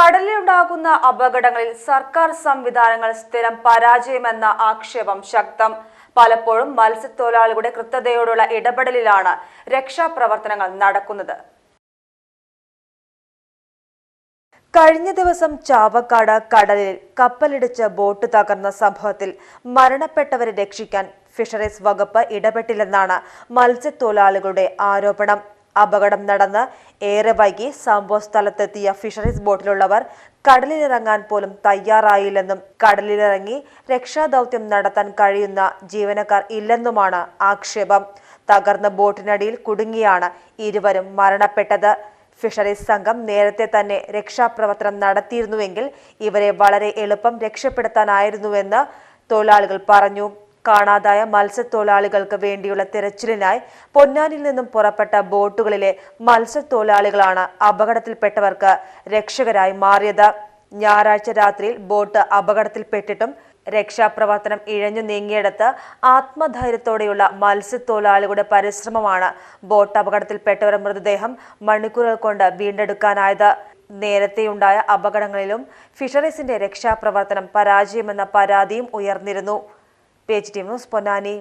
കടലിലുണ്ടാകുന്ന അപകടങ്ങളിൽ സർക്കാർ സംവിധാനങ്ങൾ സ്ഥിരം പരാജയമെന്ന ആക്ഷേപം ശക്തം. പലപ്പോഴും മത്സ്യത്തൊഴിലാളികളുടെ കൃത്യതയോടുള്ള ഇടപെടലിലാണ് രക്ഷാപ്രവർത്തനങ്ങൾ നടക്കുന്നത്. കഴിഞ്ഞ ദിവസം ചാവക്കാട് കടലിൽ കപ്പലിടിച്ച് ബോട്ട് തകർന്ന സംഭവത്തിൽ മരണപ്പെട്ടവരെ രക്ഷിക്കാൻ ഫിഷറീസ് വകുപ്പ് ഇടപെട്ടില്ലെന്നാണ് മത്സ്യത്തൊഴിലാളികളുടെ ആരോപണം. അപകടം നടന്ന് ഏറെ വൈകി സംഭവ സ്ഥലത്തെത്തിയ ഫിഷറീസ് ബോട്ടിലുള്ളവർ കടലിലിറങ്ങാൻ പോലും തയ്യാറായില്ലെന്നും കടലിലിറങ്ങി രക്ഷാദൌത്യം നടത്താൻ കഴിയുന്ന ജീവനക്കാർ ഇല്ലെന്നുമാണ് ആക്ഷേപം. തകർന്ന ബോട്ടിനടിയിൽ കുടുങ്ങിയാണ് ഇരുവരും മരണപ്പെട്ടത്. ഫിഷറീസ് സംഘം നേരത്തെ തന്നെ രക്ഷാപ്രവർത്തനം നടത്തിയിരുന്നുവെങ്കിൽ ഇവരെ വളരെ എളുപ്പം രക്ഷപ്പെടുത്താനായിരുന്നുവെന്ന് തൊഴിലാളികൾ പറഞ്ഞു. കാണാതായ മത്സ്യത്തൊഴിലാളികൾക്ക് വേണ്ടിയുള്ള തിരച്ചിലിനായി പൊന്നാനിയിൽ നിന്നും പുറപ്പെട്ട ബോട്ടുകളിലെ മത്സ്യത്തൊഴിലാളികളാണ് അപകടത്തിൽപ്പെട്ടവർക്ക് രക്ഷകരായി മാറിയത്. ഞായറാഴ്ച രാത്രിയിൽ ബോട്ട് അപകടത്തിൽപ്പെട്ടിട്ടും രക്ഷാപ്രവർത്തനം ഇഴഞ്ഞു നീങ്ങിയെടുത്ത് ആത്മധൈര്യത്തോടെയുള്ള മത്സ്യത്തൊഴിലാളികളുടെ പരിശ്രമമാണ് ബോട്ട് അപകടത്തിൽപ്പെട്ടവരുടെ മൃതദേഹം മണിക്കൂറുകൾ കൊണ്ട് വീണ്ടെടുക്കാനായത്. നേരത്തെയുണ്ടായ അപകടങ്ങളിലും ഫിഷറീസിന്റെ രക്ഷാപ്രവർത്തനം പരാജയമെന്ന പരാതിയും ഉയർന്നിരുന്നു. Page news Ponnani.